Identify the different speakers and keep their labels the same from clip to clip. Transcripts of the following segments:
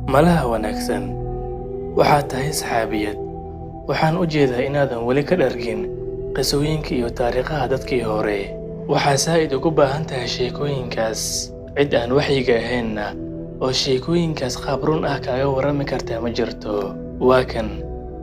Speaker 1: malaha wanaagsan. Waxaad tahay saxaabiyad. Waxaan u jeedaa inaadan weli ka dhargin qisooyinka iyo taariikhaha dadkii hore. Waxaa saa'id ugu baahan tahay sheekooyinkaas. Cid aan waxyiga ahaynna oo sheekooyinkaas qaab run ah kaaga warrami kartaa ma jirto. Waa kan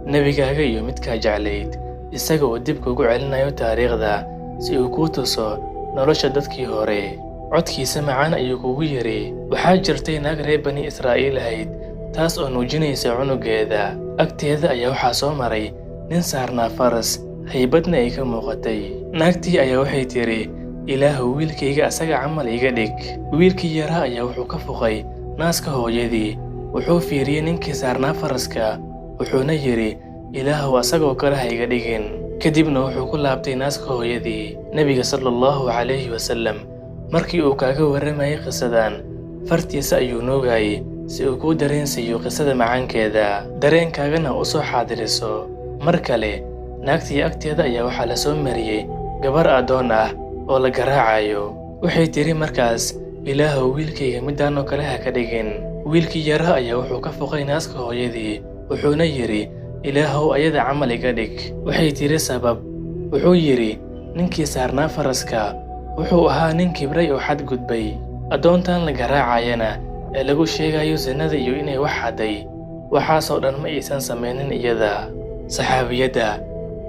Speaker 1: nebigaaga iyo midkaa jeclayd, isaga oo dib kugu celinayo taariikhda si uu kuu tuso nolosha dadkii hore. Codkiisa macaan ayuu kugu yiri, waxaa jirtay naag reer bani Israa'iil ahayd, taas oo nuujinaysa cunugeeda. Agteeda ayaa waxaa soo maray nin saarnaa faras, haybadna ay ka muuqatay. Naagtii ayaa waxay tiri, Ilaahu wiilkayga asaga camal iga dhig. Wiilkii yaraa ayaa wuxuu ka fuqay naaska hooyadii. Wuxuu fiiriyey ninkii saarnaa faraska, wuxuuna yiri, Ilaahu asagoo kale ha iga dhigin. Kadibna wuxuu ku laabtay naaska hooyadii. Nebiga sallallahu calayhi wasallam markii uu kaaga warramayay qisadan, fartiisa ayuu noogayay si uu kuu dareensiiyo qisada macaankeeda, dareenkaagana u soo xaadiriso. Mar kale naagtii agteeda ayaa waxaa la soo mariyey gabar addoon ah oo la garaacayo. Waxay tiri markaas, Ilaahu wiilkayga midaan oo kale ha ka dhigin. Wiilkii yaraa ayaa wuxuu ka fuqay naaska hooyadii, wuxuuna yiri, Ilaahow ayada camal iga dhig. Waxay tiri sabab. Wuxuu yiri, ninkii saarnaa faraska wuxuu ahaa nin kibray oo xadgudbay. Addoontan la garaacayana ee lagu sheegayo sinada iyo inay wax xaday, waxaasoo dhan ma aysan samaynin iyada. Saxaabiyadda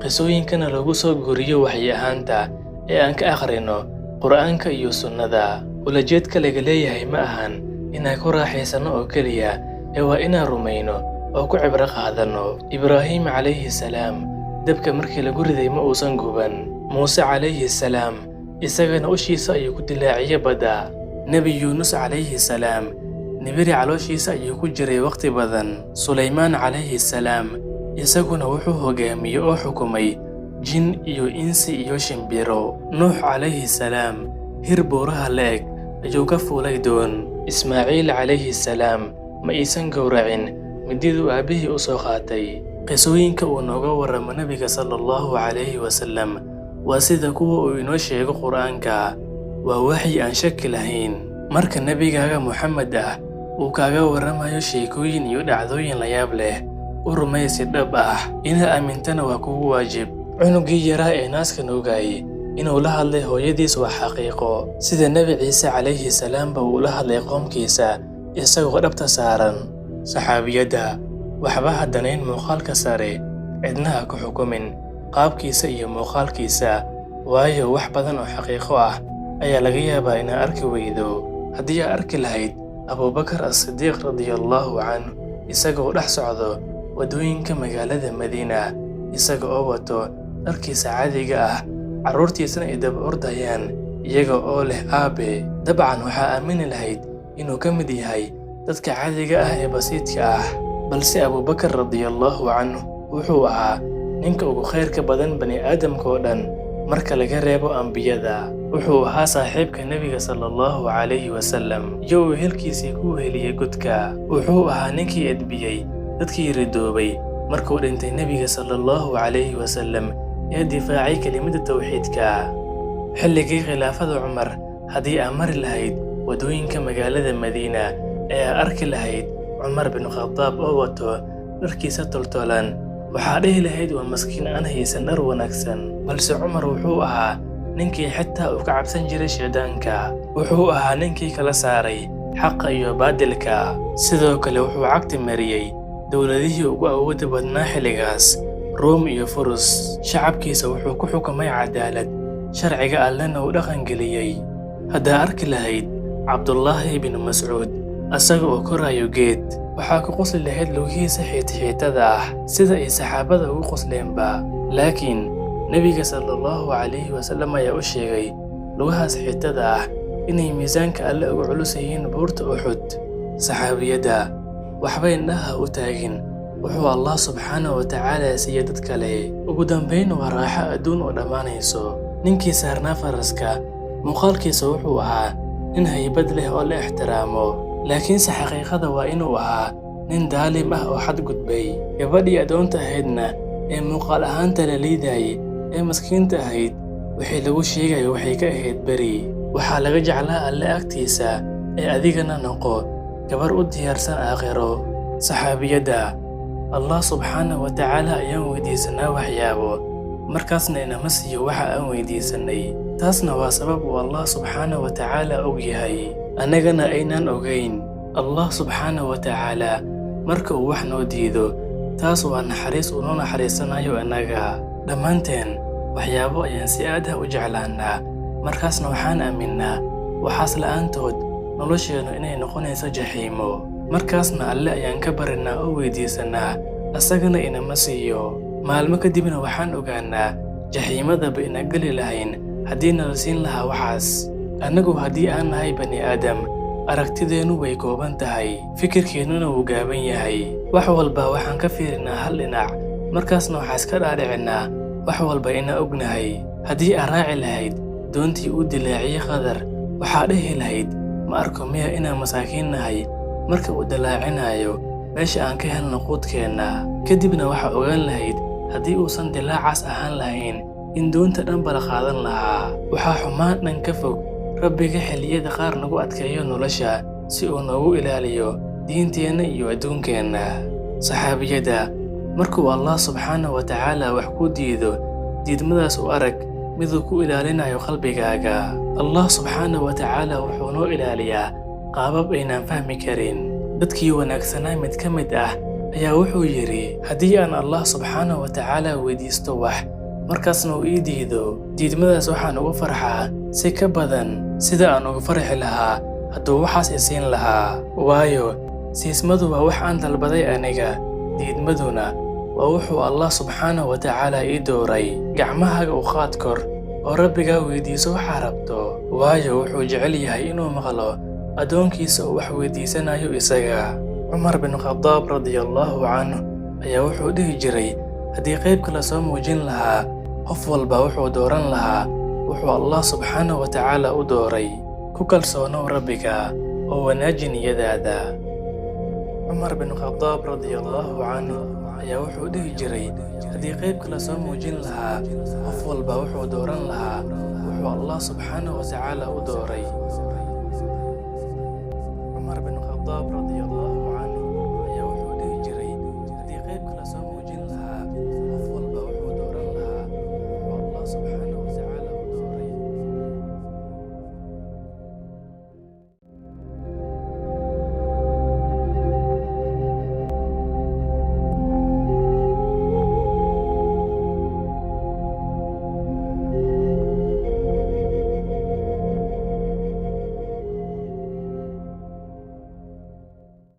Speaker 1: qisooyinkana lagu soo guriyo waxyi ahaanta ee aan ka akhrino Qur'aanka iyo sunnada. Ulajeedka laga leeyahay ma ahan inaan ku raaxaysano oo keliya, ee waa inaan rumayno oo ku cibro qaadano. Ibraahim calayhi salaam dabka markii lagu riday ma uusan guban. Muuse calayhi salaam isagana ushiisa ayuu ku dilaaciye badda. Nebi Yuunus calayhi salaam nibiri calooshiisa ayuu ku jiray waqti badan. Sulaymaan calayhi salaam isaguna wuxuu hogaamiyey oo xukumay jin iyo insi iyo shimbiro. Nuux calayhi salaam hir buuraha la-eg ayuu ka fuulay doon. Ismaaciil calayhi salaam ma aysan gowracin mididuu aabbihii u soo qaatay. Qisooyinka uu nooga warramo nebiga sallallahu calayhi wasallam waa sida kuwa uu inoo sheego Qur'aanka, waa waxyi aan shaki lahayn. Marka nebigaaga Muxamed ah uu kaaga warramayo sheekooyin iyo dhacdooyin la yaab leh, u rumay si dhab ah. Inaa aamintana waa kugu waajib. Cunugii yaraa ee naaska nuugayay inuu la hadlay hooyadiis waa xaqiiqo, sida Nebi Ciise calayhi salaamba uu la hadlay qoomkiisa isagoo dhabta saaran. Saxaabiyadda waxba haddanayn muuqaalka sare, cidna ha ku xukumin qaabkiisa iyo muuqaalkiisa, waayo wax badan oo xaqiiqo ah ayaa laga yaabaa inaad arki weydo. Haddii aad arki lahayd Abubakar as-Siddiiq radiyallahu canhu isagoo dhex socdo waddooyinka magaalada Madiina, isaga oo wato dharkiisa caadiga ah, carruurtiisana ay daba ordayaan iyaga oo leh aabe, dabcan waxaa aamini lahayd inuu ka mid yahay dadka caadiga ah ee basiidka ah. Balse Abubakar radiyallahu canhu wuxuu ahaa ninka ugu khayrka badan bani aadamka oo dhan marka laga reebo ambiyada. Wuxuu ahaa saaxiibka nebiga sallallahu calayhi wasallam iyo wehelkiisii ku weheliyey godka. Wuxuu ahaa ninkii edbiyey dadkii ridoobay markuu dhintay nebiga sallallahu calayhi wasallam ee difaacay kelimada tawxiidka. Xilligii khilaafada Cumar, haddii aad mari lahayd waddooyinka magaalada Madiina ee aad arki lahayd Cumar bin Khadaab oo wato dharkiisa toltolan, waxaa dhihi lahayd waa maskiin aan haysan dhar wanaagsan. Balse Cumar wuxuu ahaa ninkii xitaa uu ka cabsan jiray shaydaanka. Wuxuu ahaa ninkii kala saaray xaqa iyo baadilka. Sidoo kale wuxuu cagti mariyey dowladihii ugu awoodda badnaa xilligaas, Room iyo Furus. Shacabkiisa wuxuu ku xukumay cadaalad, sharciga Allana uu dhaqangeliyey. Haddaa arki lahayd Cabdullaahi bin Mascuud asaga oo korayo geed, waxaa ku qosli lahayd lugihiisa xiita-xiitada ah sida ay saxaabada ugu qosleenba. Laakiin nebiga sallallahu calayhi wasallam ayaa u sheegay lugahaas xiitada ah inay miisaanka Alle ugu culus yihiin buurta Uxud. Saxaabiyadda waxba indhaha u taagin, wuxuu Allah subxaanahu wa tacaala siiyey dad kale. Ugu dambayn waa raaxo adduun oo dhammaanayso. Ninkii saarnaa faraska muuqaalkiisa wuxuu ahaa nin haybad leh oo la ixtiraamo, laakiinse xaqiiqada waa inuu ahaa nin daalim ah oo xadgudbay. Gabadhii addoonta ahaydna ee muuqaal ahaanta la liidayay ee maskiinta ahayd, wixii lagu sheegayo waxay ka ahayd beri. Waxaa laga jeclaa Alle agtiisa ee adigana noqo gabar u diyaarsan aakhiro. Saxaabiyadda, Allah subxaanahu wa tacaala ayaan weydiisanaa waxyaabo, markaasna inama siiyo waxa aan weydiisanay. taasna waa sabab uu Allah subxaanahu wa tacaala og yahay, annagana aynaan ogayn. Allah subxaanahu wa tacaala marka uu wax noo diido, taas waa naxariis uu noo naxariisanayo annaga. Dhammaanteen waxyaabo ayaan si aad ah u jeclaannaa, markaasna waxaan aaminnaa waxaas la'aantood nolosheennu inay noqonayso jaxiimo. markaasna Alle ayaan ka barinaa oo weydiisanaa, asagana inama siiyo. maalmo kadibna waxaan ogaanaa jaxiimadaba ina geli lahayn haddii nala siin lahaa waxaas. annagu haddii aan nahay bani aadam, aragtideennu way kooban tahay, fikirkeennuna wuu gaaban yahay. wax walba waxaan ka fiirinaa hal dhinac, markaasna waxaa iska dhaadhicinaa wax walba ina ognahay. haddii aad raaci lahayd doontii uu dilaaciyey Khadar, waxaa dhihi lahayd ma arko miya inaan masaakiin nahay marka uu dilaacinayo meesha aan ka helno quudkeenna. kadibna waxaa ogaan lahayd haddii uusan dilaacaas ahaan lahayn in doonta dhanba la qaadan lahaa. waxaa xumaan dhan ka fog Rabbiga xilliyada qaar nagu adkeeyo nolosha si uu noogu ilaaliyo diinteenna iyo adduunkeenna. saxaabiyadda, markuu Allah subxaanahu wa tacaala wax ku diido, diidmadaas u arag miduu ku ilaalinayo qalbigaaga. Allah subxaanahu wa tacaala wuxuu noo ilaaliyaa qaabab aynaan fahmi karin. dadkii wanaagsanaa mid ka mid ah ayaa wuxuu yidhi, haddii aan Allah subxaanahu wa tacaala weydiisto wax, markaasna uu ii diido, diidmadaas waxaan ugu farxaa si ka badan sida aan ugu farxi lahaa hadduu waxaas i siin lahaa. waayo siismadu waa wax aan dalbaday aniga, diidmaduna waa wuxuu Allah subxaanahu wa tacaala ii dooray. gacmahaaga u qaad kor oo Rabbigaa weydiiso waxaa rabto, waayo wuxuu jecel yahay inuu maqlo addoonkiisa uu wax weydiisanayo isaga. Cumar bin Khadaab radiyallahu canhu ayaa wuxuu dhihi jiray, haddii qaybka la soo muujin lahaa, qof walba wuxuu dooran lahaa wuxuu Allah subxaanahu wa tacaala u dooray. ku kalsoonow Rabbiga oo wanaaji niyadaada. Cumar bin Khadaab radiyallahu canhu ayaa wuxuu dhihi jiray, haddii qaybka la soo muujin lahaa, qof walba wuxuu dooran lahaa wuxuu Allah subxaanahu wa tacaala u dooray.